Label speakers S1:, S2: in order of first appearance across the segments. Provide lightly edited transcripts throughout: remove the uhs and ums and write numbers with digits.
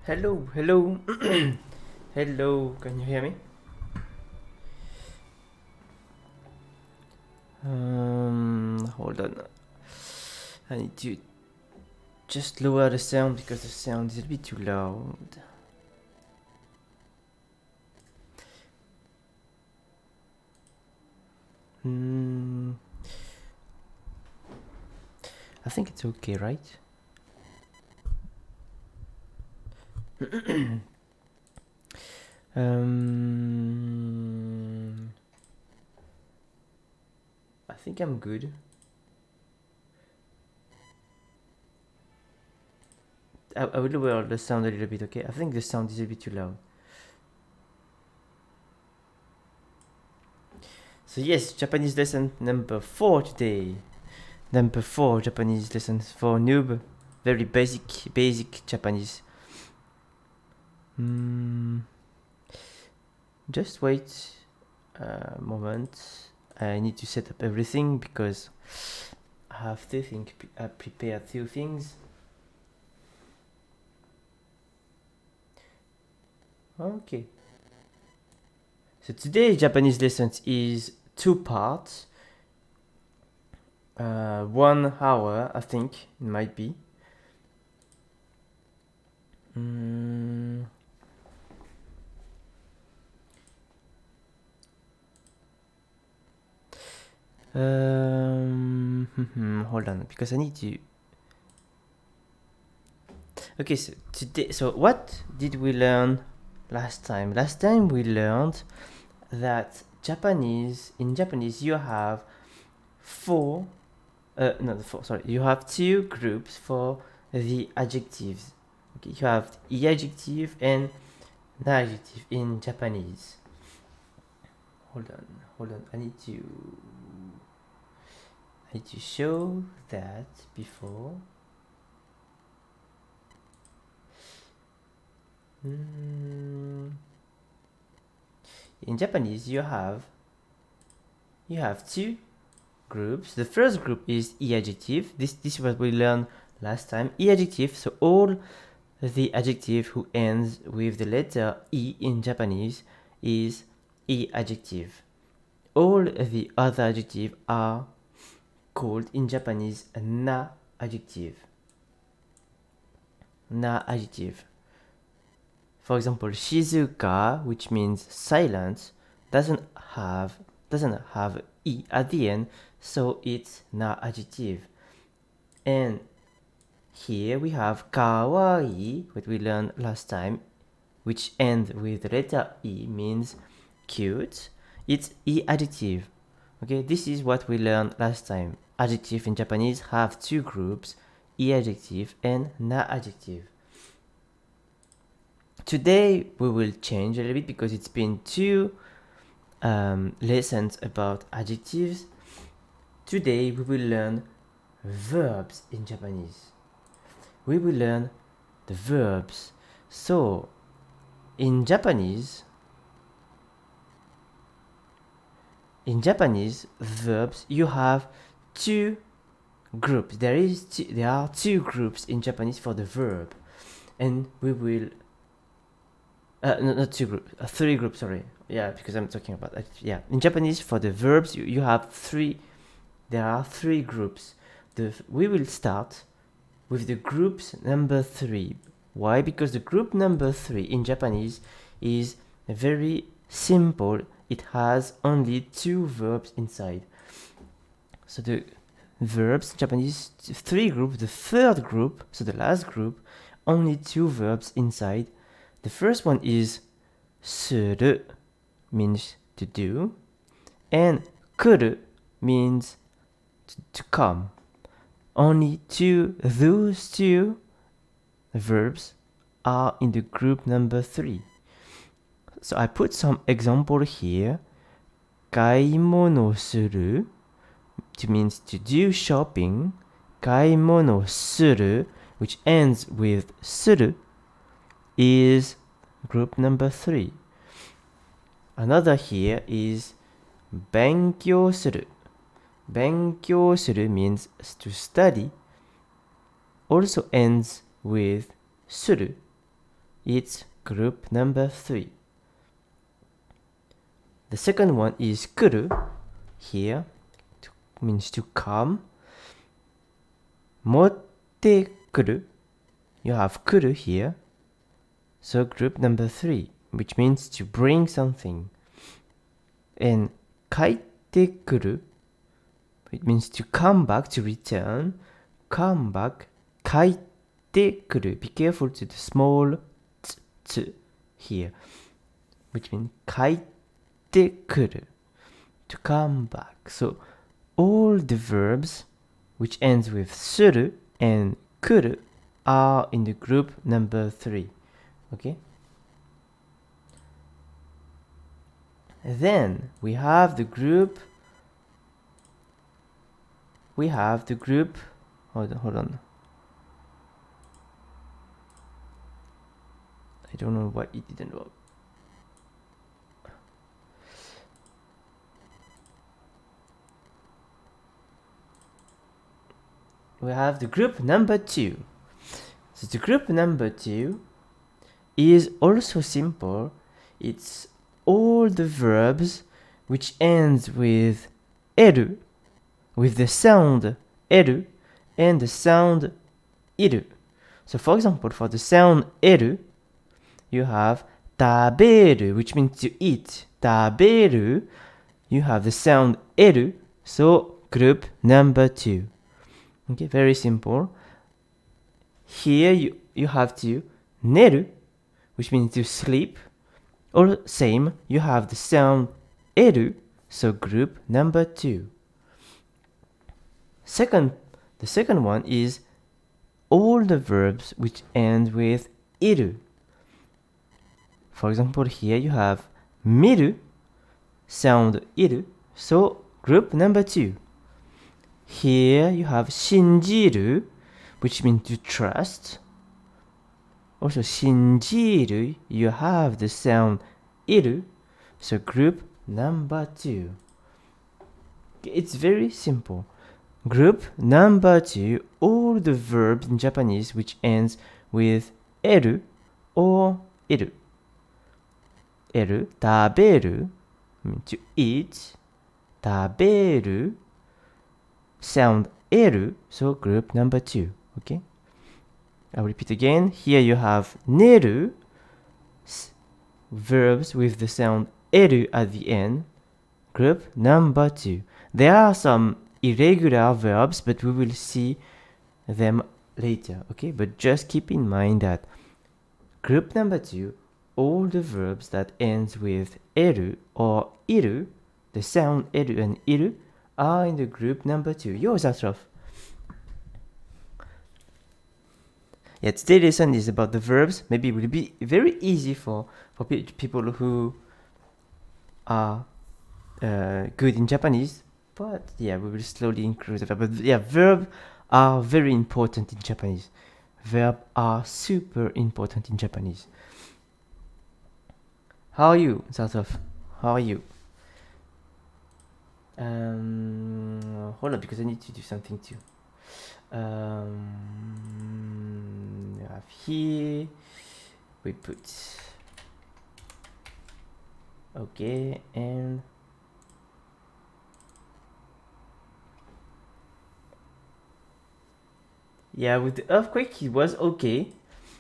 S1: Hello, hello. Hello, can you hear me? Hold on. I need to just lower the sound because the sound is a bit too loud. I think it's okay, right? I think I'm good. I will lower the sound a little bit, okay? I think the sound is a bit too loud. So yes, Japanese lesson number 4 today. Number 4 Japanese lessons for noob. Very basic Japanese. Just wait a moment. I need to set up everything because I have to prepare 2 things. Okay. So today's Japanese lessons is 2 parts. 1 hour, I think it might be. Hold on, because I need to. Okay, so today, so what did we learn last time? Last time we learned that in Japanese you have you have 2 groups for the adjectives. Okay, you have the adjective and the adjective in Japanese. Hold on, I need to show that before. In Japanese you have 2 groups. The first group is e-adjective. This is what we learned last time. E-adjective, so all the adjective who ends with the letter E in Japanese is e-adjective. All the other adjectives are called in Japanese na-adjective. Na-adjective. For example, Shizuka, which means silent, doesn't have E at the end, so it's na-adjective. And here we have kawaii, what we learned last time, which ends with the letter E, means cute. It's E adjective. Okay, this is what we learned last time. Adjective in Japanese have 2 groups, E adjective and na adjective. Today we will change a little bit because it's been 2 lessons about adjectives. Today we will learn verbs in Japanese. We will learn the verbs. So in Japanese, verbs, you have 2 groups. There are 2 groups in Japanese for the verb, and we will not 2 groups, 3 groups. Sorry, yeah, because I'm talking about in Japanese for the verbs you have 3. There are 3 groups. We will start with the groups number 3. Why? Because the group number 3 in Japanese is very simple. It has only 2 verbs inside. So the verbs in Japanese, 3 groups. The third group, so the last group, only 2 verbs inside. The first one is suru, means to do, and kuru means to come. Only those 2 verbs are in the group number 3. So I put some example here. Kaimono suru, which means to do shopping. Kaimono suru, which ends with suru, is group number 3. Another here is benkyou suru. Benkyou suru means to study, also ends with suru. It's group number 3. The second one is kuru. Here means to come. Motte kuru. You have kuru here. So group number 3, which means to bring something. And kaite kuru, it means to come back, to return. Come back. Kaite kuru. Be careful to the small t here, which means kaite kuru, to come back. So all the verbs which ends with suru and kuru are in the group number 3. Okay? Then we have the group. Hold on. I don't know why it didn't work. We have the group number 2. So the group number 2 is also simple. It's all the verbs which ends with eru, with the sound eru and the sound iru. So for example, for the sound eru, you have taberu, which means to eat. Taberu, you have the sound eru, so group number 2. Okay, very simple. Here you have to neru, which means to sleep. Or same, you have the sound eru, so group number 2. The second one is all the verbs which end with iru. For example, here you have miru, sound iru, so group number 2. Here you have shinjiru, which means to trust. Also shinjiru, you have the sound iru, so group number 2. It's very simple. Group number 2, all the verbs in Japanese which ends with eru or iru. Eru, taberu, to eat. Taberu, sound eru, so group number 2. Okay, I'll repeat again. Here you have neru, verbs with the sound eru at the end, group number 2. There are some irregular verbs, but we will see them later. Okay, but just keep in mind that group number 2, all the verbs that ends with eru or iru, the sound eru and iru, are in the group number 2. Yo, Zatrov. Yeah, today's lesson is about the verbs. Maybe it will be very easy for people who are good in Japanese. But yeah, we will slowly increase the verb. But yeah, verbs are very important in Japanese. Verbs are super important in Japanese. How are you, Zatrov? How are you? Hold on, because I need to do something too. Here we put okay, and yeah, with the earthquake it was okay.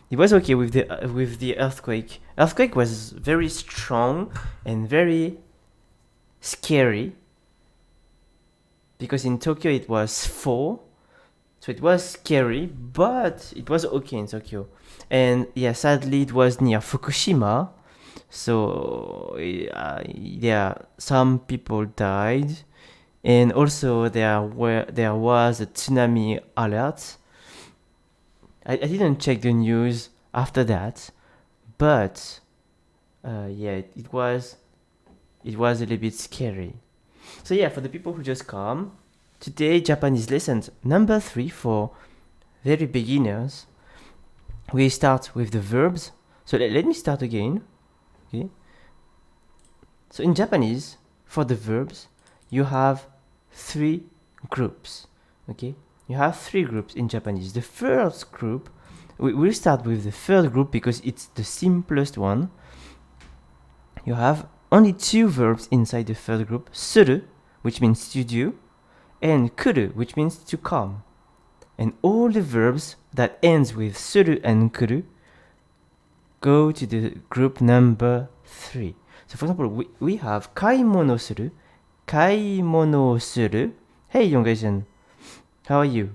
S1: It was okay with the earthquake. Earthquake was very strong and very scary, because in Tokyo it was 4, so it was scary, but it was okay in Tokyo. And yeah, sadly it was near Fukushima, so yeah, some people died, and also there was a tsunami alert. I didn't check the news after that, but yeah, it was a little bit scary. So yeah, for the people who just come, today Japanese lessons number 3 for very beginners. We start with the verbs. So let me start again. Okay. So in Japanese, for the verbs, you have 3 groups. Okay. You have 3 groups in Japanese. The first group we'll start with the third group because it's the simplest one. You have only 2 verbs inside the third group, suru, which means to do, and kuru, which means to come. And all the verbs that ends with suru and kuru go to the group number 3. So for example, we have kaimono suru, kaimono suru. Hey, young Asian, how are you?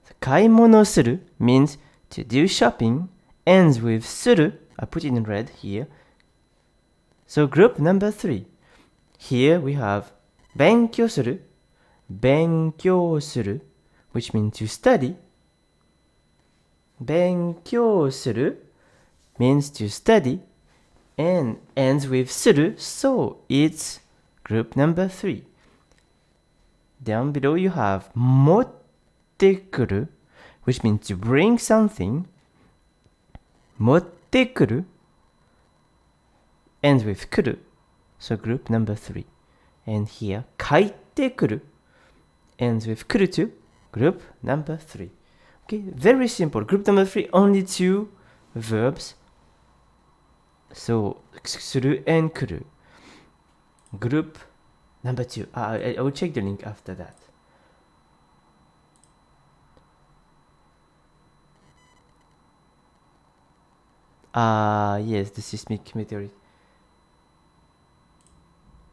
S1: So, kaimono suru means to do shopping, ends with suru. I put it in red here. So group number 3. Here we have benkyou suru, benkyou suru, which means to study. Benkyou suru means to study and ends with suru, so it's group number 3. Down below you have motte kuru, which means to bring something. Motte kuru ends with kuru, so group number 3. And here kaite kuru ends with kuru too, group number 3. Okay, very simple. Group number 3, only 2 verbs. So suru and kuru. Group number 2. I will check the link after that. Yes, the seismic meteorite.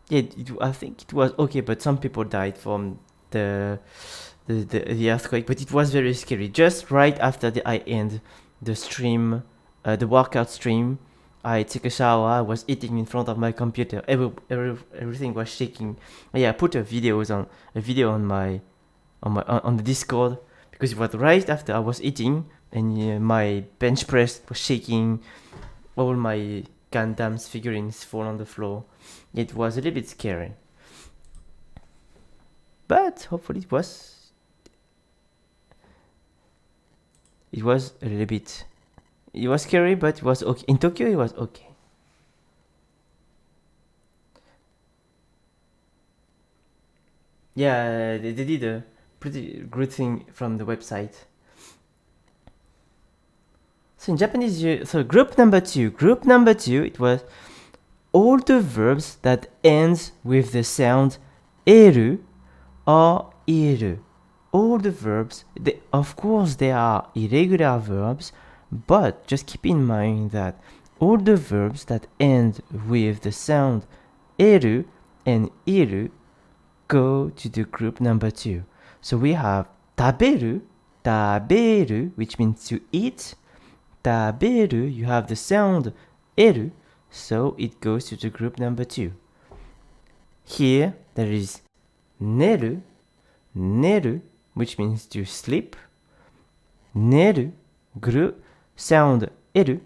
S1: Yeah, I think it was okay, but some people died from the earthquake. But it was very scary. Just right after I end the stream, the workout stream, I took a shower. I was eating in front of my computer. Everything was shaking. Yeah, I put a video on my on the Discord because it was right after I was eating, and my bench press was shaking. All my Gundam's figurines fall on the floor. It was a little bit scary, but hopefully it was a little bit. It was scary, but it was okay. In Tokyo, it was okay. Yeah, they did a pretty good thing from the website. So in Japanese, so group number 2, it was all the verbs that ends with the sound eru or iru. All the verbs, of course they are irregular verbs, but just keep in mind that all the verbs that end with the sound eru and iru go to the group number 2. So we have taberu, which means to eat. Taberu, you have the sound eru, so it goes to the group number 2. Here there is neru, which means to sleep. Neru, group sound eru,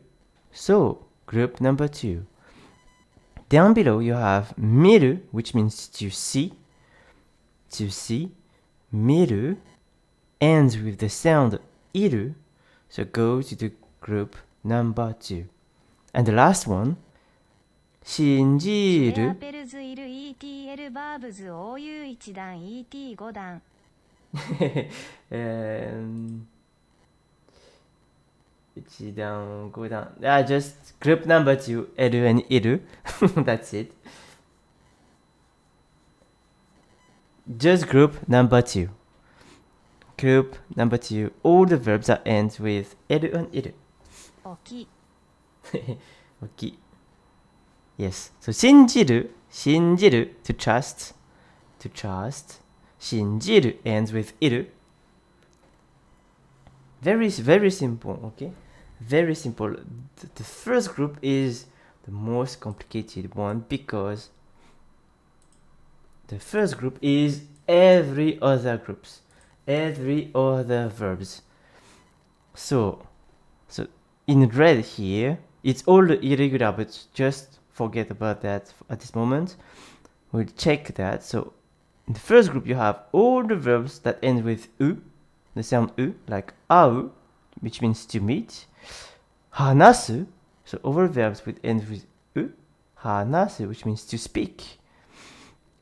S1: so group number 2. Down below you have miru, which means to see. Miru ends with the sound iru, so go to the group number 2. And the last one, shinjiru. Ichidan, go down. Just group number 2, eru and iru. That's it. Just group number 2. Group number 2, all the verbs that end with eru and iru.
S2: Oki.
S1: Oki. Yes. So shinjiru, to trust. Shinjiru ends with iru. Very, very simple, okay? Very simple. The first group is the most complicated one because the first group is every other verbs. So in red here, it's all the irregular, but just forget about that at this moment. We'll check that. So in the first group, you have all the verbs that end with u, the sound u, like au, which means to meet. Hanasu, so all verbs with end with u. Hanasu, which means to speak.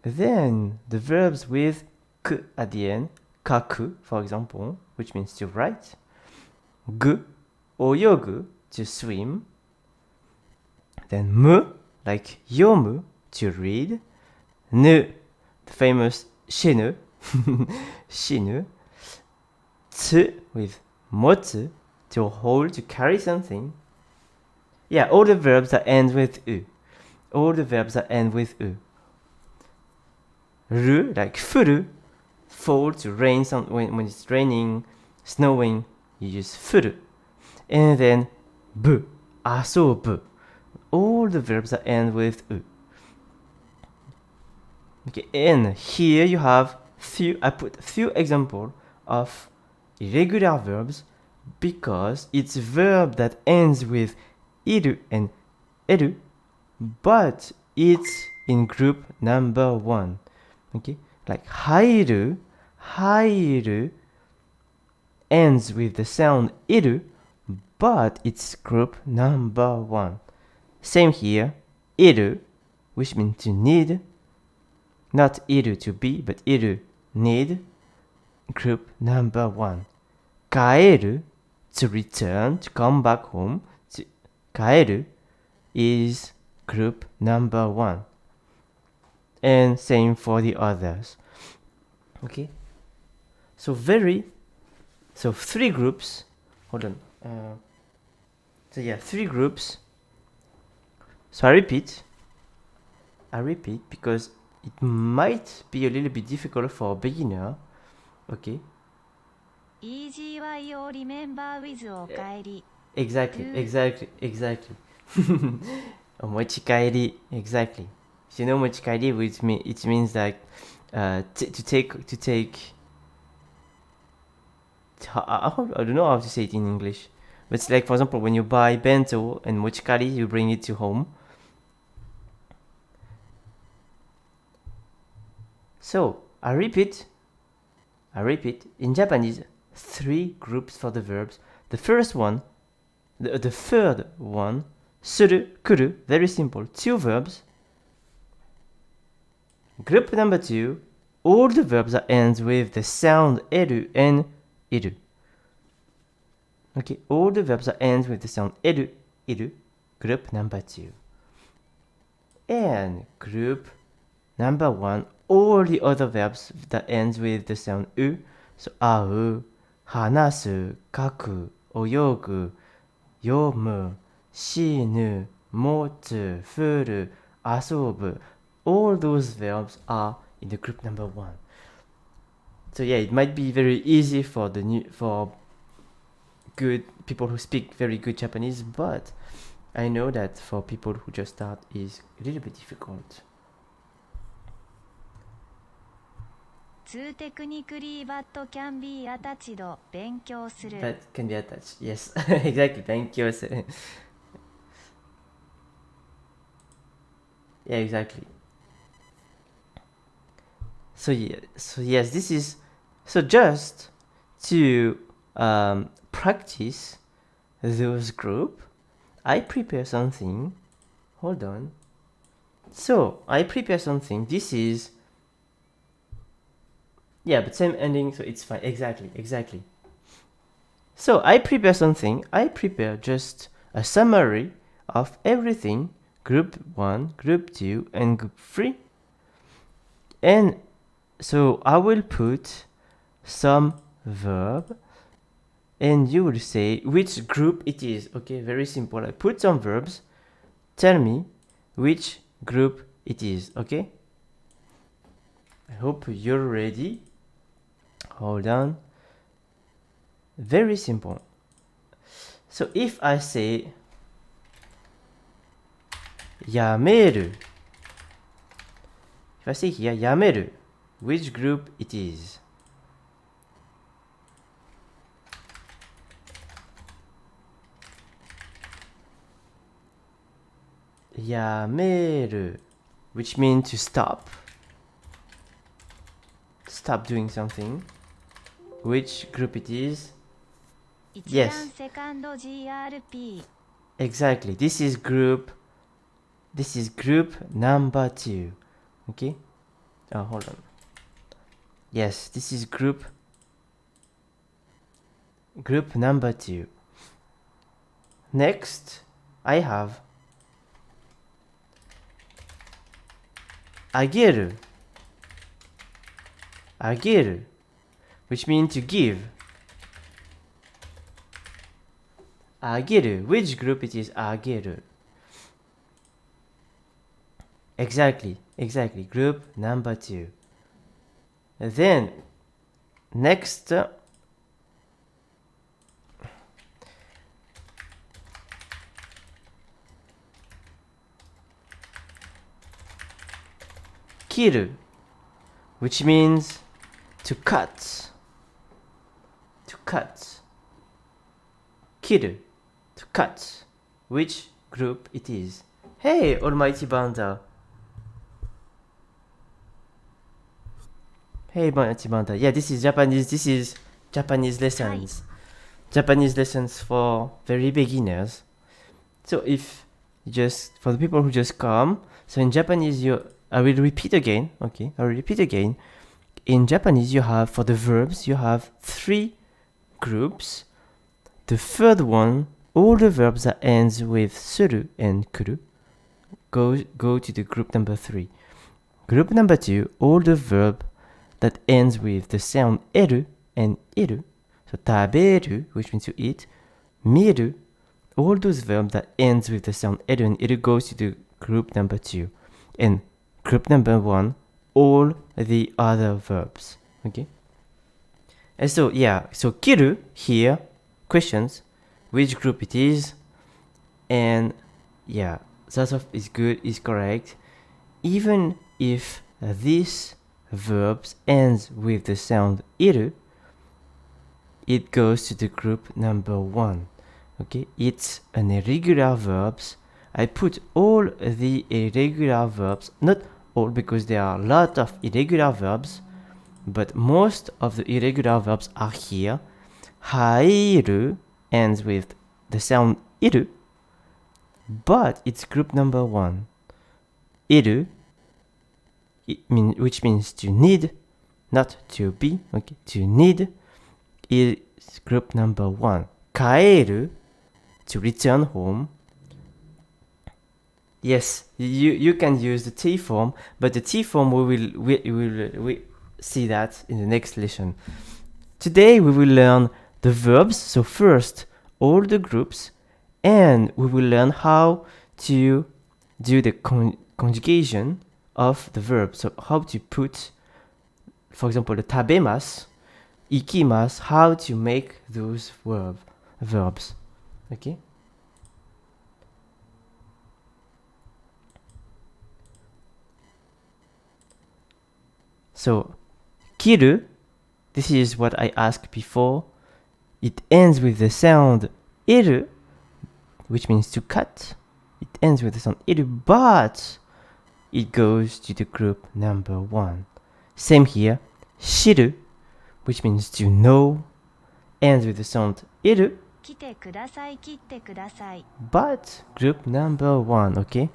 S1: Then the verbs with k at the end, kaku, for example, which means to write. gu, oyogu, to swim. Then mu, like yomu, to read. Ne, the famous shinu, shinu. Tsu, with motsu, to hold, to carry something. Yeah, all the verbs that end with u. All the verbs that end with u. Ru, like furu, fall, to rain. When it's raining, snowing, you use furu. And then bu, asobu. All the verbs that end with u. Okay, and here you have I put few examples of irregular verbs because it's a verb that ends with iru and eru, but it's in group number 1. Okay, like hairu ends with the sound iru, but it's group number 1. Same here, iru, which means to need, not iru to be, but iru, need, group number 1. Kaeru, to return, to come back home. Kaeru is group number 1. And same for the others. Okay? So 3 groups. Hold on. 3 groups. So I repeat because it might be a little bit difficult for a beginner. Okay?
S2: EGYを remember with おかえり.
S1: Exactly. Omochikaeri, exactly. So you know mochikaeri, which it means like to take. I don't know how to say it in English, but it's like, for example, when you buy bento and mochikari, you bring it to home. So I repeat. In Japanese, 3 groups for the verbs. The first one, the third one, suru, kuru, very simple, 2 verbs. Group number 2, all the verbs that ends with the sound eru and iru. Okay, all the verbs that ends with the sound eru, iru, group number 2. And group number 1, all the other verbs that ends with the sound u. So au, hanasu, kaku, oyogu, yomu, shinu, motsu, furu, asobu. All those verbs are in the group number 1. So yeah, it might be very easy for good people who speak very good Japanese, but I know that for people who just start is a little bit difficult.
S2: 2 technically but can be attached 勉強する.
S1: That can be attached. Yes, exactly. 勉強する. Yeah, exactly. So yes, this is just to practice those group. I prepare something. Hold on. So I prepare something. This is, yeah, but same ending, so it's fine. Exactly. So I prepare something. I prepare just a summary of everything. Group 1, Group 2, and Group 3. And so I will put some verb, and you will say which group it is. Okay, very simple. I put some verbs. Tell me which group it is. Okay? I hope you're ready. Hold on. Very simple. So if I say yameru, if I say here yameru, which group it is? Yameru, which means to stop doing something. Which group it is? Yes.
S2: GRP.
S1: Exactly. This is group number 2. Okay? Oh, hold on. Yes, this is group number 2. Next, I have ageru. Ageru, which means to give. Ageru. Which group it is ageru? Exactly. Group number 2. Then, next, kiru, which means to cut. Kiru, to cut. Which group it is? Hey, Almighty Banda. Yeah, this is Japanese lessons. Japanese lessons for very beginners. So if just for the people who just come, so in Japanese I will repeat again. Okay, I will repeat again. In Japanese you have, for the verbs, you have 3 groups. The third one, all the verbs that ends with suru and kuru go to the group number 3. Group number 2, all the verb that ends with the sound eru and iru. So taberu, which means to eat, miru, all those verbs that ends with the sound eru and iru goes to the group number 2. And group number 1, all the other verbs. Okay? And so, so kiru here, questions, which group it is, and that is good, is correct. Even if this verbs ends with the sound iru, it goes to the group number 1. Okay, it's an irregular verbs. I put all the irregular verbs, not all because there are a lot of irregular verbs, but most of the irregular verbs are here. Hairu ends with the sound iru, but it's group number 1. Iru, which means to need, not to be. Okay, to need is group number 1. Kaeru, to return home. Yes, you can use the T form, but the T form we will see that in the next lesson. Today we will learn the verbs. So first, all the groups, and we will learn how to do the conjugation of the verb. So how to put, for example, the tabemasu, ikimasu, how to make those verbs. Okay? So, kiru, this is what I asked before. It ends with the sound iru, which means to cut. It ends with the sound iru, but it goes to the group number 1. Same here. Shiru, which means to know, ends with the sound iru, but group number 1. Okay.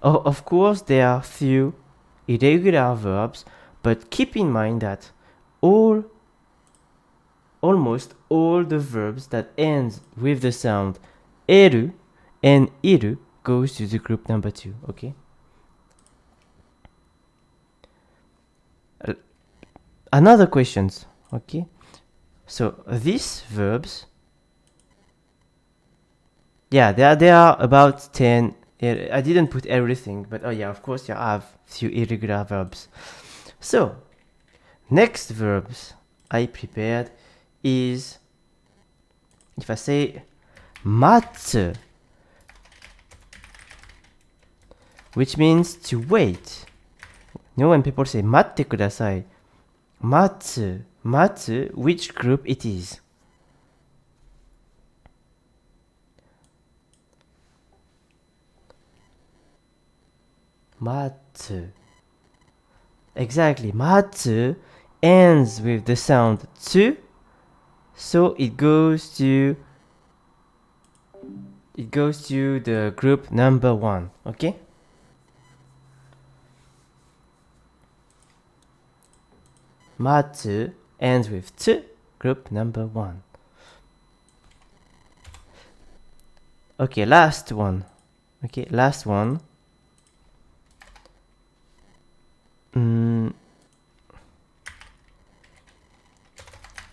S1: Of course, there are few irregular verbs, but keep in mind that almost all the verbs that ends with the sound eru and iru goes to the group number 2. Okay. Another questions. Okay. So these verbs, there are about 10. I didn't put everything, but of course, I have few irregular verbs. So, next verbs I prepared is, if I say matsu, which means to wait. You know when people say matte kudasai, matsu, which group it is? Matsu. Exactly. Matsu ends with the sound tsu, so it goes to the group number 1. Okay. Matsu ends with tsu, group number 1. Okay, last one. Okay, last one.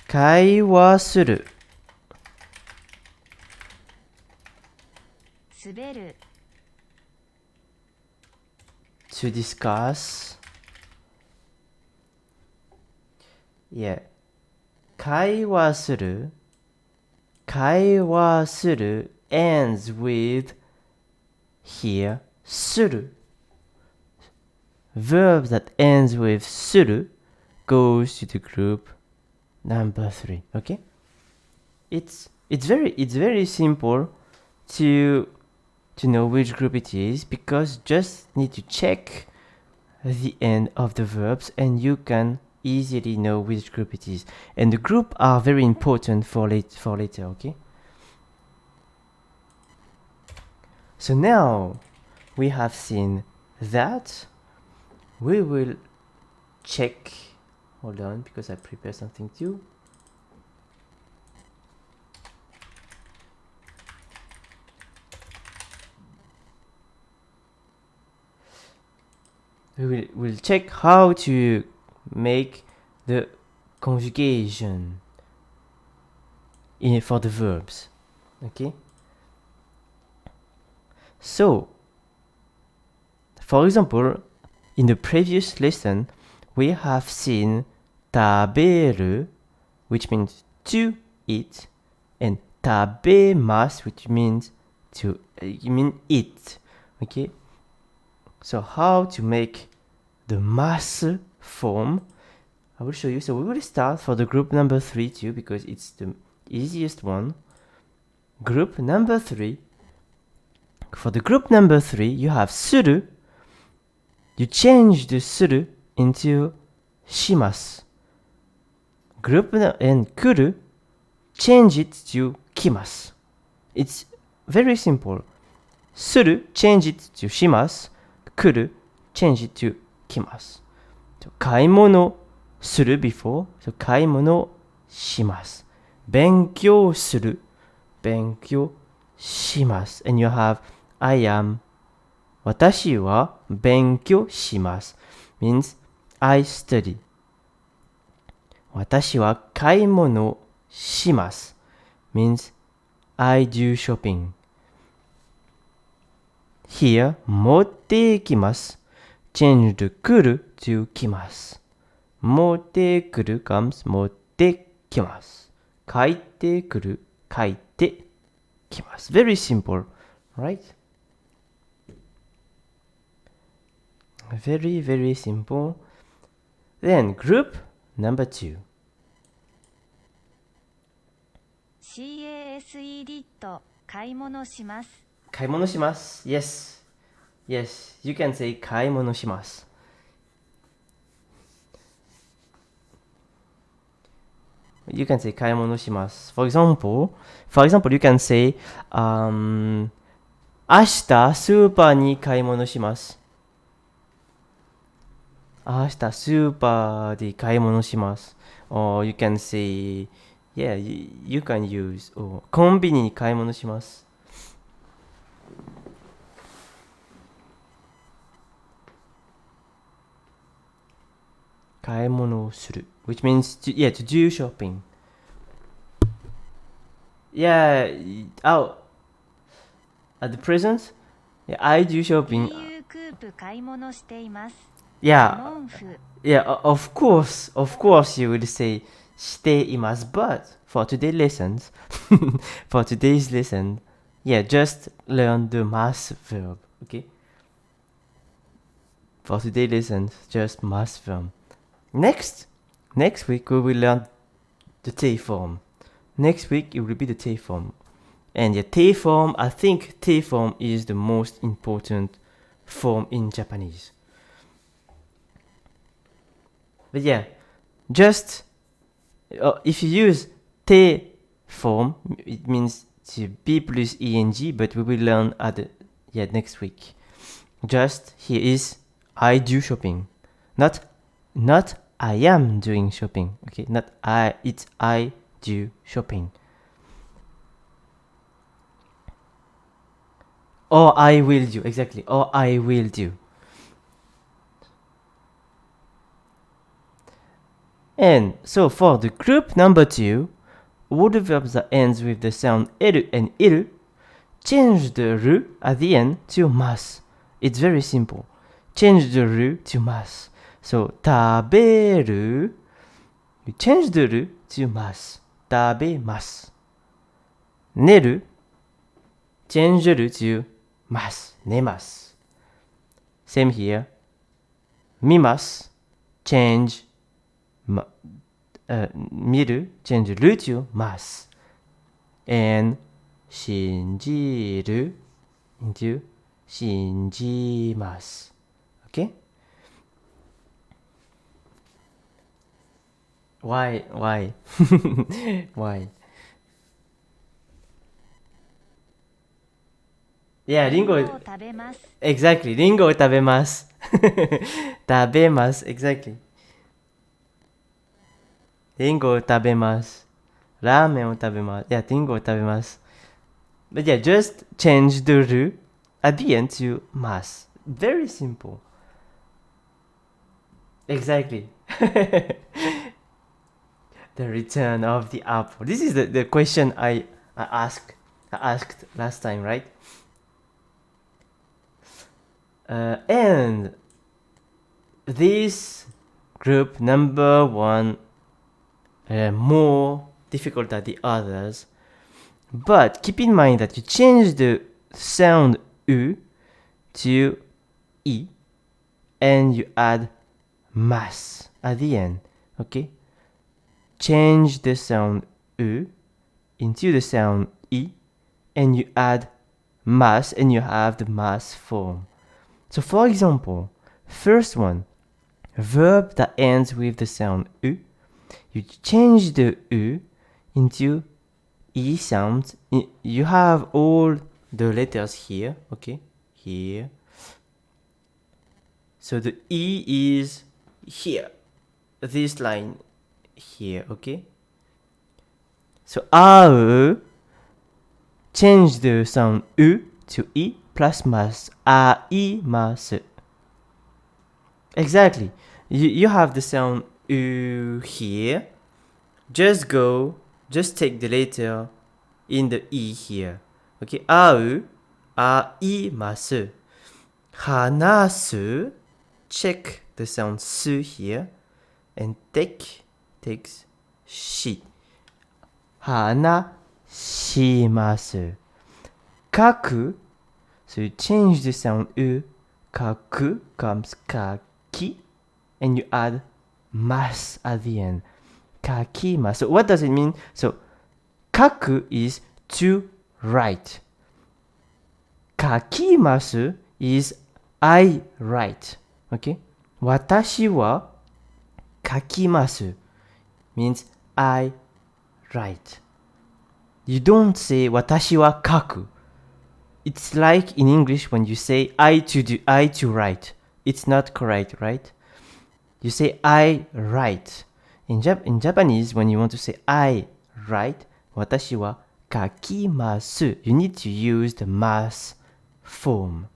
S1: 会話する。
S2: 滑る
S1: To discuss. Yeah. 会話する。会話する ends with here する verb that ends with する goes to the group number 3. Okay, it's very simple to know which group it is, because just need to check the end of the verbs and you can easily know which group it is, and the group are very important for later. Okay, so now we have seen that. We will check. Hold on, because I prepared something too. We'll check how to make the conjugation for the verbs. Okay, so for example, in the previous lesson we have seen 食べる, which means to eat, and 食べます, which means to eat. Okay, so how to make the mas form, I will show you. So we will start for the group number 3 too, because it's the easiest one. Group number 3. For the group number 3, you have suru. You change the suru into shimasu. Group and kuru, change it to kimasu. It's very simple. Suru, change it to shimasu. Kuru, change it to kimasu. So 買い物する before. So 買い物します。勉強する。勉強します。And you have I am. 私は勉強します。means I study. 私は買い物します。means I do shopping. Here 持ってきます。change the 来る to 来ます。持ってくる comes 持ってきます。帰ってくる帰ってきます。Very simple, right? Very, very simple. Then group number 2.
S2: CASED と買い物します。
S1: 買い物します。Yes. Yes, you can say 買い物します。You can say 買い物します。For example, you can say 明日スーパーに買い物します。明日スーパーで買い物します。Or you can say, yeah, you can use コンビニに買い物します。買い物をする which means to do shopping. Yeah, at the present, yeah, I do shopping.
S2: EU クープ買い物しています。
S1: Yeah,
S2: モンフ
S1: yeah, of course, you will say しています but for today's lessons, yeah, just learn the mas verb, okay? For today's lessons, just mas verb. Next week we will learn the te form. Next week it will be the te form. And the te form, I think te form is the most important form in Japanese. But yeah, just if you use te form, it means to be plus eng, but we will learn next week. Just here is I do shopping, not I am doing shopping. Okay, not it's I do shopping. Or I will do, exactly. Or I will do. And so for the group number 2, all the verbs that ends with the sound eru and iru, change the ru at the end to mas. It's very simple. Change the ru to mas. So, taberu, you change the ru to mas. Tabemasu. Neru, change the ru to mas. Nemasu. Same here. Mimasu, change miru, change ru to mas. And shinjiru into shinjimasu. Okay? Why? Why? Yeah, リンゴを
S2: 食べます。
S1: Exactly. リンゴを食べます。食べます。Exactly. リンゴを食べます。ラーメンを食べます。Yeah, リンゴを食べます。But yeah, just change the ru at the end to mas. Very simple. Exactly. The return of the apple. This is the question I asked last time, right? And this group number 1 more difficult than the others, but keep in mind that you change the sound u to e and you add mas at the end. Okay, change the sound u into the sound e and you add mas and you have the mas form. So for example, first one, verb that ends with the sound u, you change the u into e sound. You have all the letters here, okay, here. So the e is here, this line here, okay. So a change the sound u to e plus mas, aimasu. Exactly. You have the sound u here. Just take the letter in the e here. Okay, au, aimasu. Hanasu, check the sound su here. And takes shi. Hanashimasu. Kaku, so you change the sound u. Kaku comes kaki. And you add mas at the end. Kakimasu. So what does it mean? So kaku is to write. Kakimasu is I write. Okay? Watashi wa kakimasu means I write. You don't say watashi wa kaku. It's like in English when you say I to write. It's not correct, right? You say I write. In Japanese, when you want to say I write, watashi wa kakimasu. You need to use the mas form.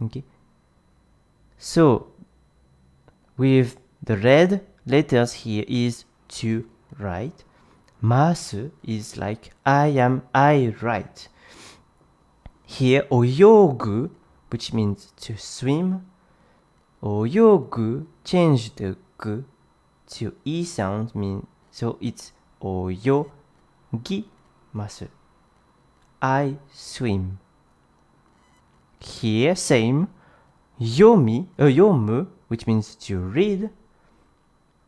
S1: Okay. So, with the red letters here is to write. Masu is like I write. Here, oyogu, which means to swim. Oyogu, change the gu to e sound, so it's oyogimasu. I swim. Here, same. Yomu, which means to read.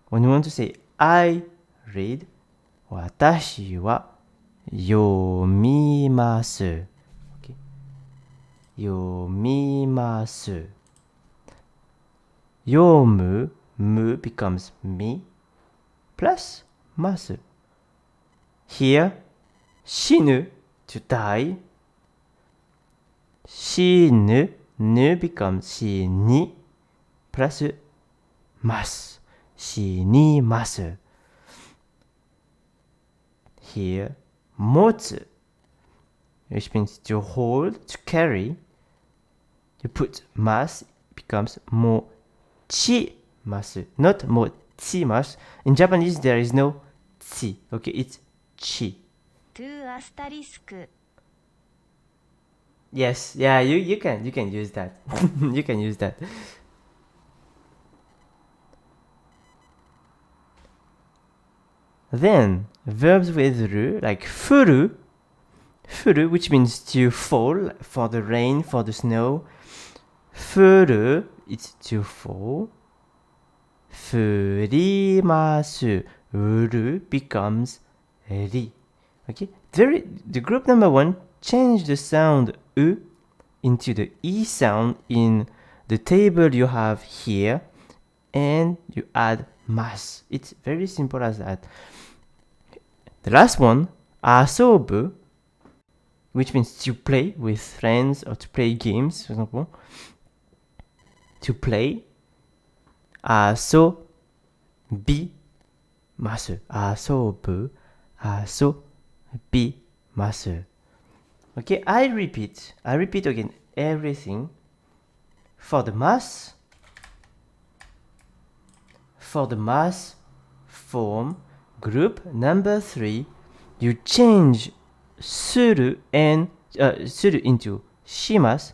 S1: When you want to say I read, watashi wa yomimasu. Okay. Yomimasu. Yomu, mu becomes me, plus masu. Here, shinu, to die. Shinu, nu becomes shini, plus masu. Shinimasu. Here, motsu. which means to hold, to carry. You put mas, becomes mochimasu, not mochimasu. In Japanese, there is no chi. Okay, it's chi.
S2: 2 アスタリスク
S1: Yes, yeah, you can use that. You can use that. Then verbs with ru, like furu, which means to fall, for the rain, for the snow. Furu, it's to fall. Furimasu, uru becomes ri. Okay, the group number 1 change the sound u into the e sound in the table you have here, and you add mas. It's very simple as that. The last one, asobu, which means to play with friends or to play games, for example. To play, asobimasu. Asobu, asobimasu. Okay, I repeat again everything. For the mas form, group number 3, you change suru and suru into shimasu,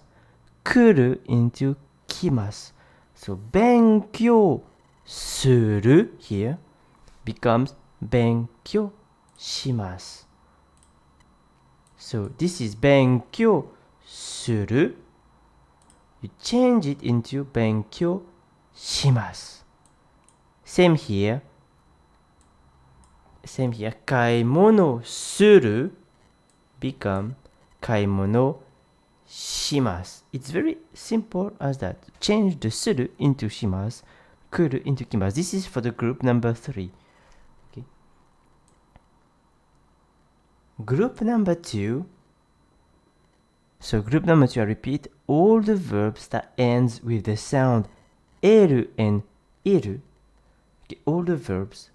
S1: kuru into kimasu. So benkyou suru here becomes benkyou shimasu. So this is benkyou suru. You change it into benkyou shimasu. Same here. Kaimono suru become kaimono shimasu. It's very simple as that. Change the suru into shimasu, kuru into kimasu. This is for the group number 3. Okay. Group number 2. So group number 2, I repeat, all the verbs that ends with the sound eru and iru. Okay, all the verbs.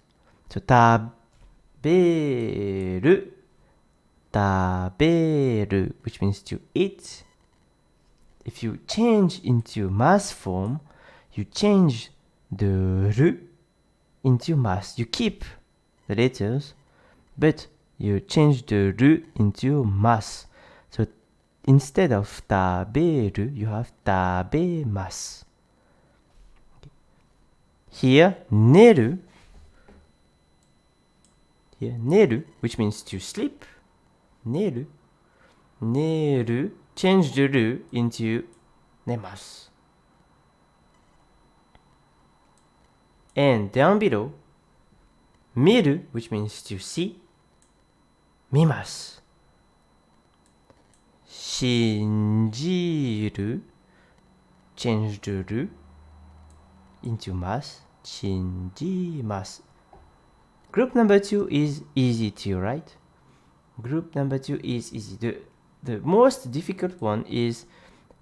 S1: So taberu, which means to eat. If you change into mas form, you change the ru into mas. You keep the letters, but you change the ru into mas. So instead of taberu, you have tabemasu. Here, neru, which means to sleep. Neru, change the ru into nemasu. And down below, miru, which means to see, mimasu. Shinjiru, change the ru into mas, shinjimasu. Group number 2 is easy to write. Group number 2 is easy. The most difficult one is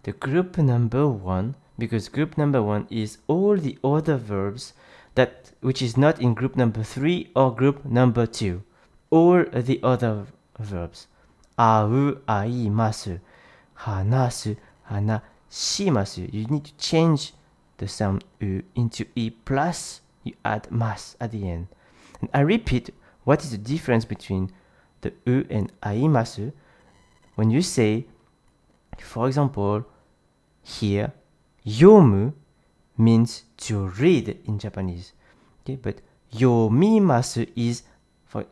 S1: the group number 1, because group number 1 is all the other verbs which is not in group number 3 or group number 2. All the other verbs. Au, aimasu, hanasu, hanashimasu. You need to change the sound u into e plus you add mas at the end. And I repeat, what is the difference between the u and aimasu? When you say, for example, here, yomu means to read in Japanese. Okay, but yomimasu is,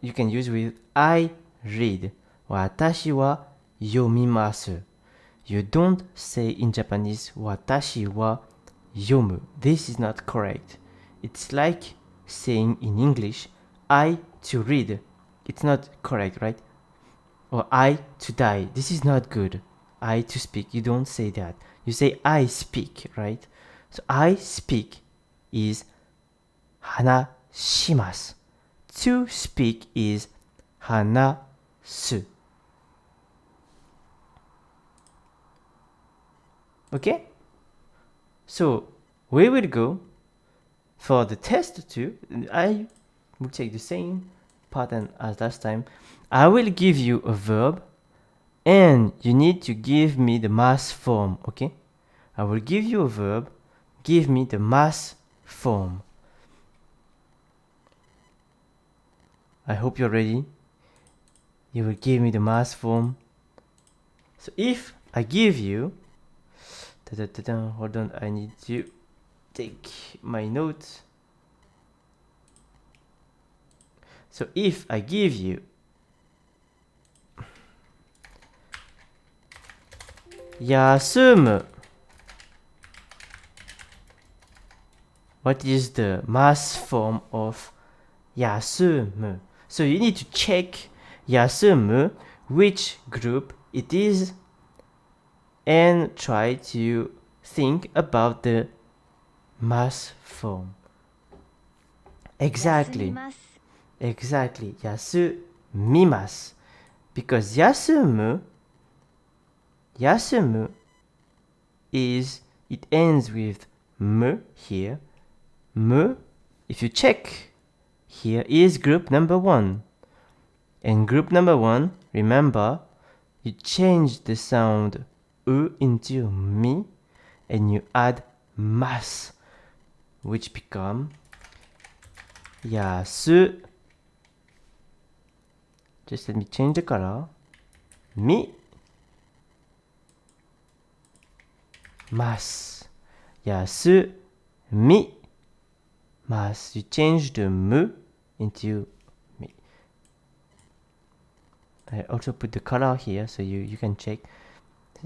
S1: you can use with I read. Watashi wa yomimasu. You don't say in Japanese watashi wa yomu. This is not correct. It's like saying in English I to read. It's not correct, right? Or I to die. This is not good. I to speak. You don't say that. You say I speak, right? So I speak is hanashimasu. To speak is hanasu. Okay? So we will go for the test 2. I will take the same pattern as last time. I will give you a verb And you need to give me the mass form, okay? I will give you a verb. Give me the mass form. I hope you're ready. You will give me the mass form. So if I give you, hold on, I need to take my notes. So if I give you Yasumu, what is the mass form of Yasumu? So you need to check Yasumu, which group it is, and try to think about the mass form. Exactly.
S2: 休みます
S1: Exactly. Yasumimasu. Because yasumu is, it ends with mu here. Mu, if you check here, is group number 1. And group number 1, remember, you change the sound u into mi and you add mas, which become yasu. Just let me change the color. Mi mas. Yasu mi mas. You change the mu into mi. I also put the color here so you can check.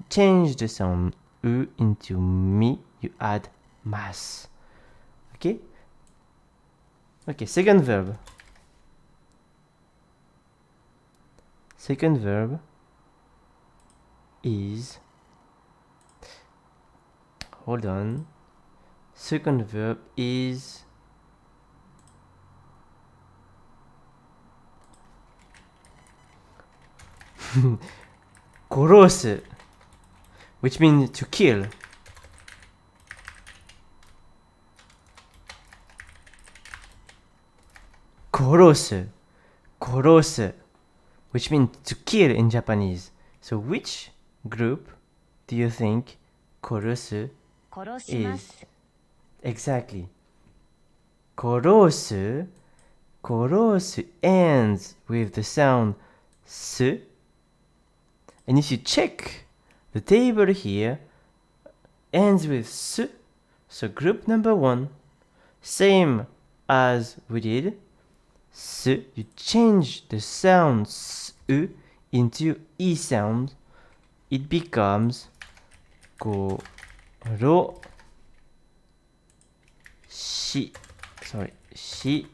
S1: Change the sound u into mi. You add mas. Okay? Okay, second verb. Second verb is, hold on. Second verb is korosu, which means to kill. Korosu, which means to kill in Japanese. So which group do you think korosu
S2: 殺しま
S1: is?
S2: す
S1: Exactly. Korosu ends with the sound s. And if you check the table here, ends with s. So group number 1, same as we did. S, you change the sound s into e sound. It becomes koro shi. Sorry, shi.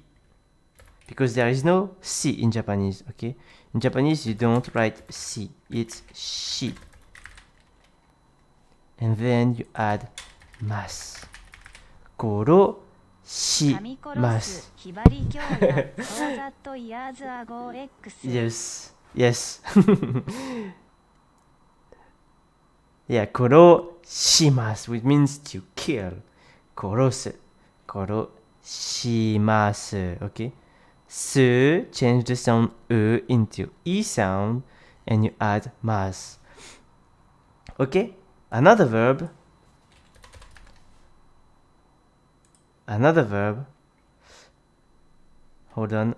S1: Because there is no si in Japanese, okay? In Japanese, you don't write si. It's shi. And then you add mas. Koro し
S2: 噛み殺
S1: ます。
S2: すひばり京やソワザットイヤーズアゴー X
S1: Yes, yes. Yeah, 殺します which means to kill. 殺す。殺します okay? す change the sound u into e sound and you add mas. Okay? Another verb. Hold on.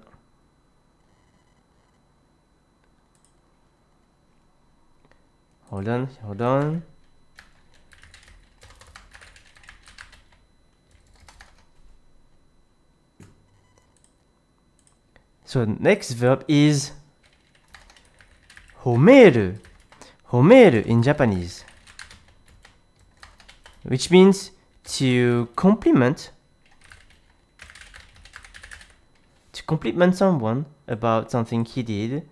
S1: Hold on. So next verb is 褒める。褒める in Japanese, which means to compliment someone about something he did.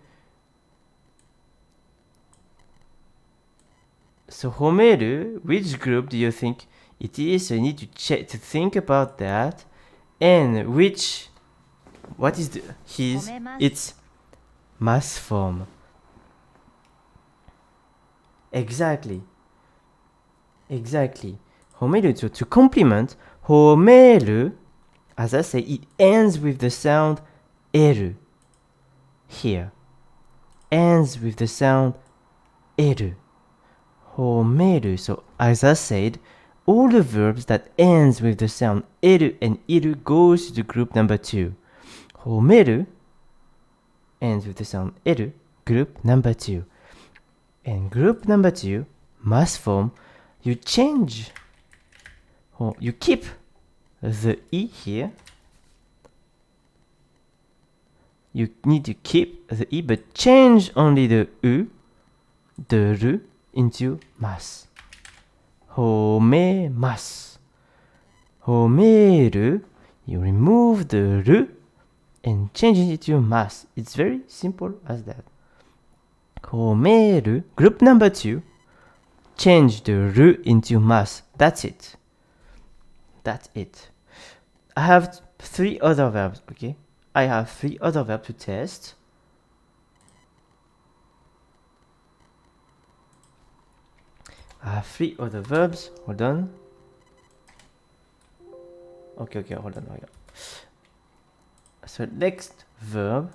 S1: So 褒める, which group do you think it is? So you need to check to think about that. And what is his? It's mass form. Exactly. 褒める to compliment. 褒める, as I say, it ends with the sound 得る here. Ends with the sound eru. Homeru. So as I said, all the verbs that ends with the sound eru and iru goes to the group number 2. Homeru ends with the sound eru, group number 2. And group number 2 must form, you change, or you keep the e here. You need to keep the e, but change only the u, the ru into mas. Homemasu. Homeru, you remove the ru and change it to mas. It's very simple as that. Homeru, group number 2, change the ru into mas. That's it. That's it. I have 3 other verbs, okay? I have 3 other verbs to test. I have 3 other verbs. Hold on. Okay, hold on. So next verb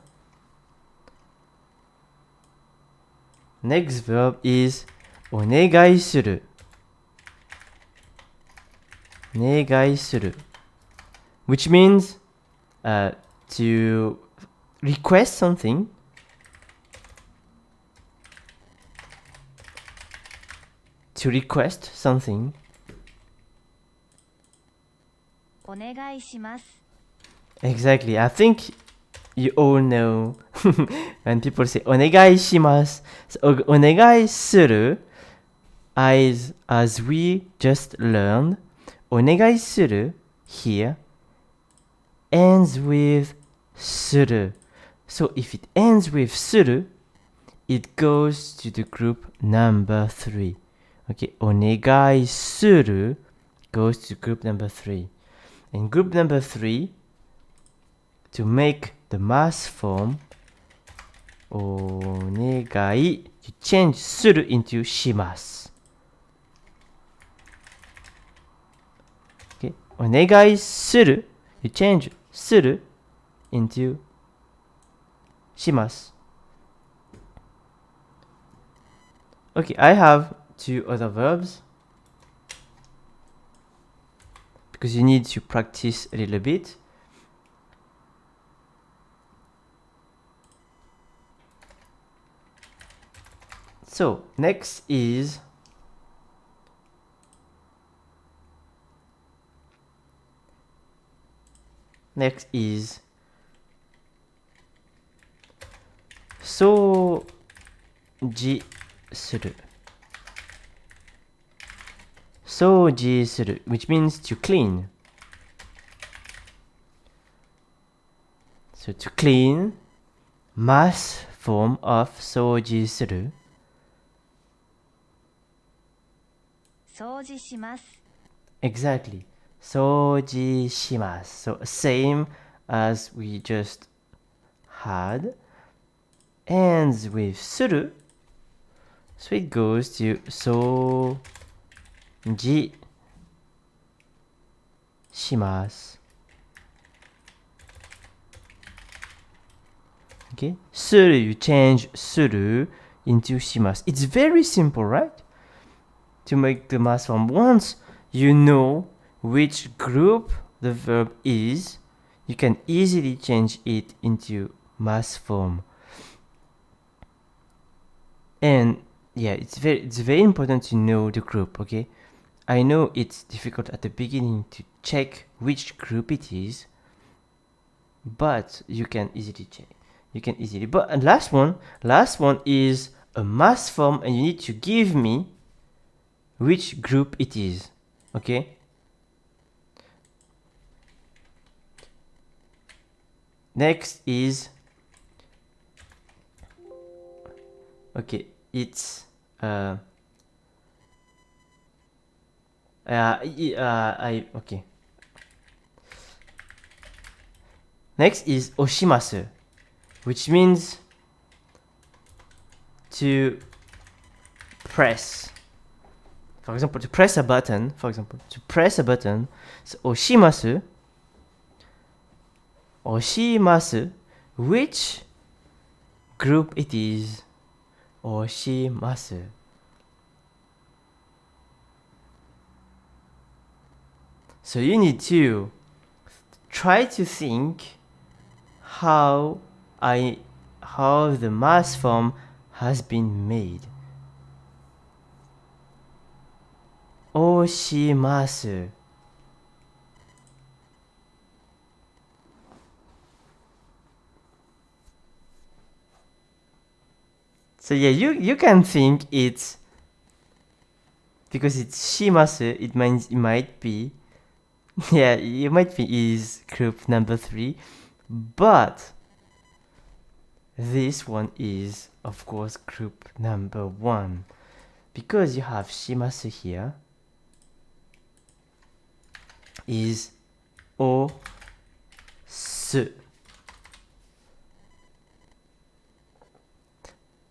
S1: is onegai suru. Onegai suru, which means to request something. To request something.
S2: お願いします。
S1: Exactly. I think you all know when people say お願いします. So, お願いする as we just learned, お願いする here ends with する. So if it ends with する, it goes to the group number 3. Okay, お願いする goes to group number 3. And group number 3, to make the mass form お願い, you change する into します. Okay, お願いする, you change する into します. Okay, I have 2 other verbs because you need to practice a little bit. So next is so ji suru. Soji suru, which means to clean. So to clean, mass form of soji suru.
S2: 掃除します。
S1: Exactly. Soji shimasu. So same as we just had. Ends with suru. So it goes to soji shimasu. Okay. Suru, you change suru into shimasu. It's very simple, right? To make the mass form. Once you know which group the verb is, you can easily change it into mass form. And yeah, it's very important to know the group, okay? I know it's difficult at the beginning to check which group it is, but you can easily check. But last one is a mass form, and you need to give me which group it is, okay? Next is, okay, it's okay. Next is oshimasu, which means to press. For example, to press a button. So oshimasu. Oshimasu. Which group it is? oshimasu. So you need to try to think how the mass form has been made. Oshimasu. So yeah, you can think it's because it's shimasu, it means it might be yeah, you might be is group number 3, but this one is of course group number 1 because you have shimasu here is osu.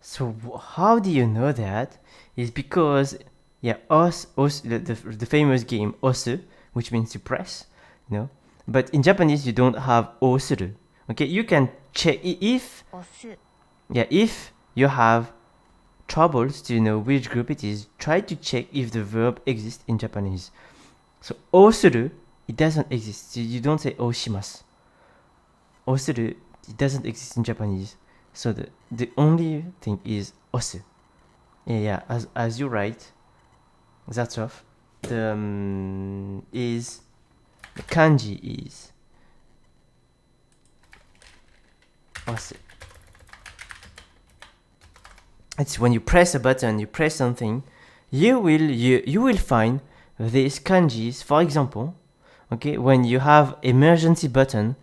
S1: So how do you know that? Is because yeah, the famous game osu, which means to press, you know. But in Japanese you don't have osuru. Okay, you can check if
S2: 押す
S1: yeah, if you have troubles to know which group it is, try to check if the verb exists in Japanese. So osuru, it doesn't exist. You don't say oshimasu. Osuru, it doesn't exist in Japanese. So the only thing is osu. Yeah, as you write, that's off. The kanji is osu. It's when you press a button, you press something, you will find these kanjis. For example, okay, when you have emergency button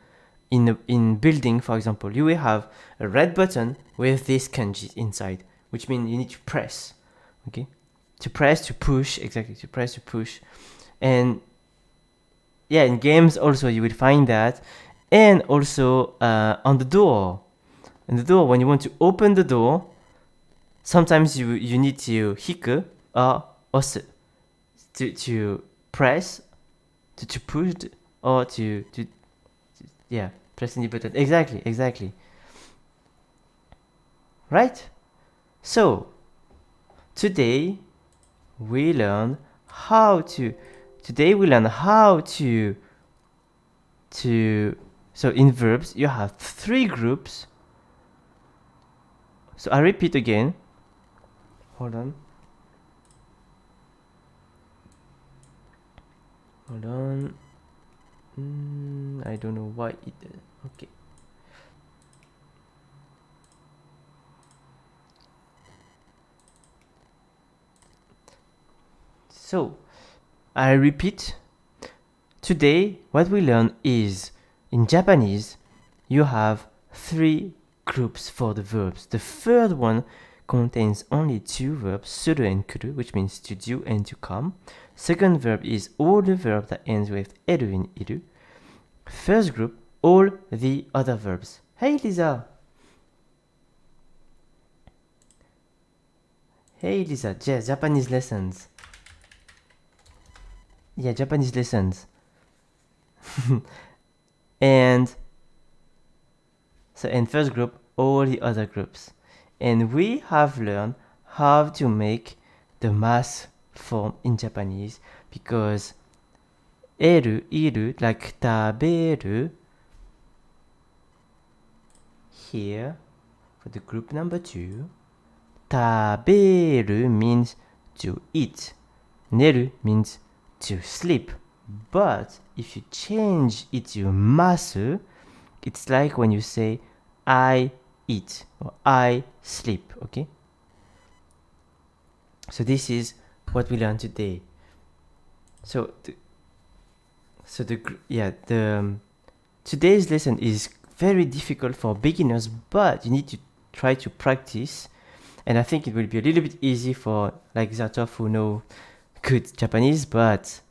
S1: in building, for example, you will have a red button with these kanjis inside, which means you need to press, okay, to press, to push, exactly, to press, to push. And yeah, in games also you will find that. And also on the door, when you want to open the door, sometimes you need to hiku or osu to press, to push, or to yeah, pressing the button. Exactly. Right? So today we learn how to so in verbs you have 3 groups. So I repeat again. Hold on. I don't know why it did. Okay. So I repeat. Today what we learn is in Japanese you have 3 groups for the verbs. The third one contains only 2 verbs, suru and kuru, which means to do and to come. Second verb is all the verb that ends with eru in iru. First group, all the other verbs. Hey Lisa! Hey Lisa, Japanese lessons. Yeah, Japanese lessons. And so in first group, all the other groups. And we have learned how to make the mass form in Japanese because eru, iru, like taberu, here for the group number 2, taberu means to eat, neru means to sleep. But if you change it to masu, it's like when you say I eat or I sleep, okay? So this is what we learned today. So today's lesson is very difficult for beginners, but you need to try to practice, and I think it will be a little bit easy for like Zatov who know good Japanese, but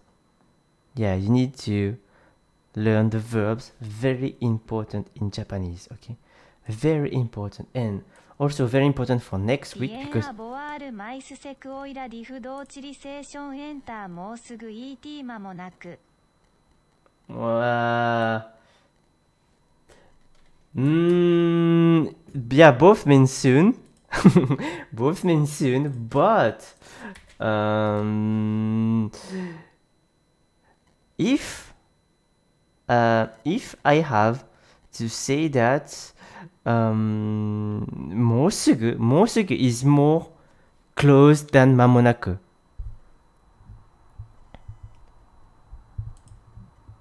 S1: yeah, you need to learn the verbs, very important in Japanese, okay? Very important, and also very important for next week
S2: イエン
S1: because
S2: アボワールマイスセクオイラディフドーチリセーションエンターもうすぐ ET 間もなく
S1: yeah, both mean soon. Both mean soon, but if I have to say that もうすぐ is more close than 間もなく。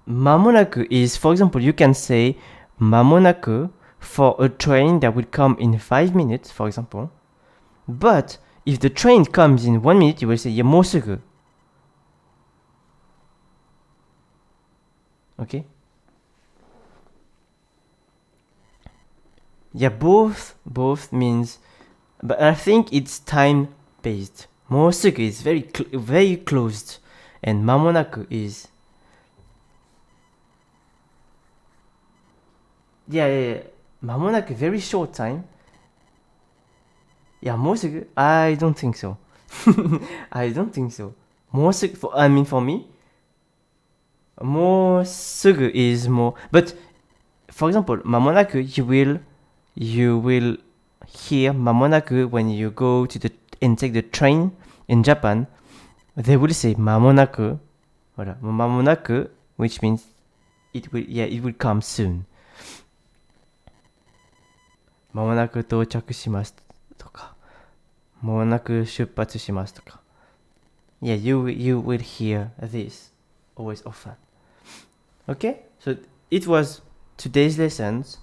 S1: 間もなく is, for example, you can say 間もなく for a train that will come in 5 minutes, for example. But if the train comes in 1 minute, you will say いやもうすぐ。Okay? Yeah, both means, but I think it's time based. もうすぐ is very closed, and 間もなく is yeah. 間もなく very short time. Yeah, もうすぐ I don't think so. I don't think so. もうすぐ I mean for me, もうすぐ is more. But for example, 間もなく you will hear 間もなく when you go to the and take the train in Japan. They will say 間もなく。ほら、間もなく which means it will come soon. 間もなく到着しますとか、間もなく出発しますとか。Yeah, you will hear this always often. Okay? So it was today's lessons.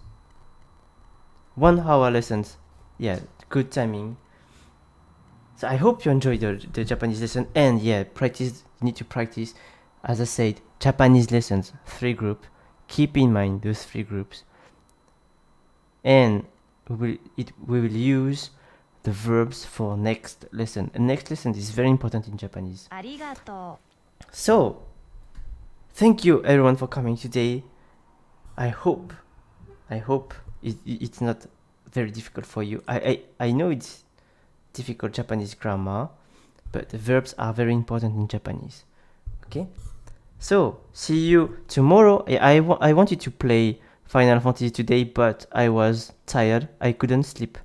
S1: 1 hour lessons. Yeah, good timing. So I hope you enjoyed the Japanese lesson, and yeah, practice. You need to practice. As I said, Japanese lessons, 3 groups. Keep in mind those 3 groups, and we will use the verbs for next lesson. And next lesson is very important in Japanese.
S2: ありがと
S1: So, thank you everyone for coming today. I hope it's not very difficult for you. I know it's difficult Japanese grammar, but the verbs are very important in Japanese. Okay? So, see you tomorrow. I wanted to play Final Fantasy today, but I was tired. I couldn't sleep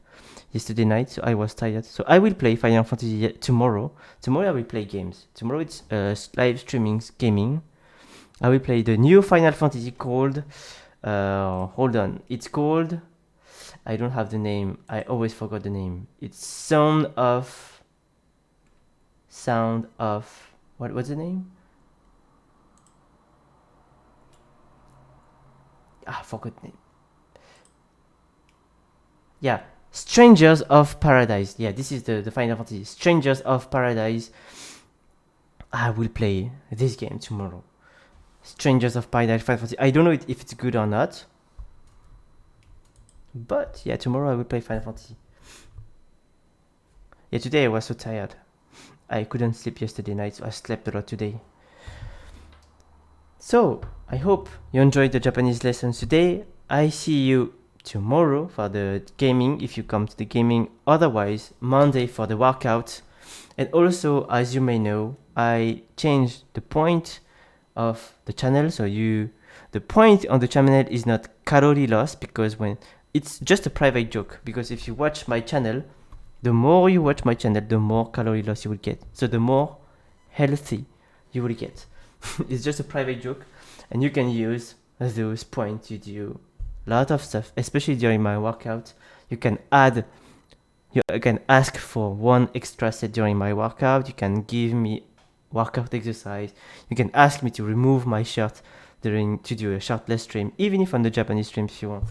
S1: yesterday night, so I was tired. So I will play Final Fantasy tomorrow. Tomorrow I will play games. Tomorrow it's live streaming gaming. I will play the new Final Fantasy called... hold on. It's called... I don't have the name. I always forgot the name. It's Sound of... What's the name? I forgot the name. Yeah, Strangers of Paradise. Yeah, this is the Final Fantasy. Strangers of Paradise. I will play this game tomorrow. Strangers of Paradise Final Fantasy. I don't know if it's good or not. But yeah, tomorrow I will play Final Fantasy. Yeah, today I was so tired. I couldn't sleep yesterday night, so I slept a lot today. So, I hope you enjoyed the Japanese lessons today. I see you tomorrow for the gaming, if you come to the gaming. Otherwise, Monday for the workout. And also, as you may know, I changed the point of the channel. So the point on the channel is not calorie loss, because when it's just a private joke. Because if you watch my channel, the more you watch my channel, the more calorie loss you will get. So the more healthy you will get. It's just a private joke, and you can use those points to do a lot of stuff, especially during my workout. You can ask for 1 extra set during my workout. You can give me workout exercise. You can ask me to remove my shirt to do a shirtless stream, even if on the Japanese streams, if you want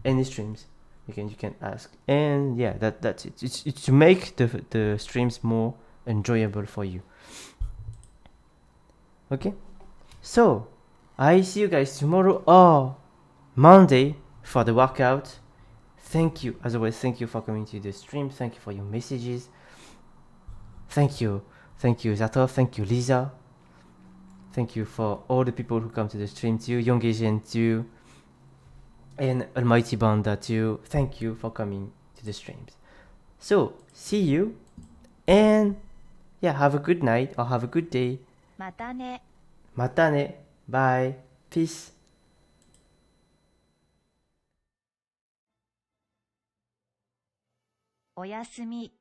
S1: any streams, you can ask. And yeah, that's it. It's to make the streams more enjoyable for you. Okay, so I see you guys tomorrow or Monday for the workout. Thank you, as always. Thank you for coming to the stream. Thank you for your messages. Thank you Zato. Thank you Lisa. Thank you for all the people who come to the stream too. Yongejin too, and Almighty Banda too. Thank you for coming to the streams. So see you, and yeah, have a good night or have a good day.
S2: またね。
S1: またね。Bye. Peace.
S2: おやすみ。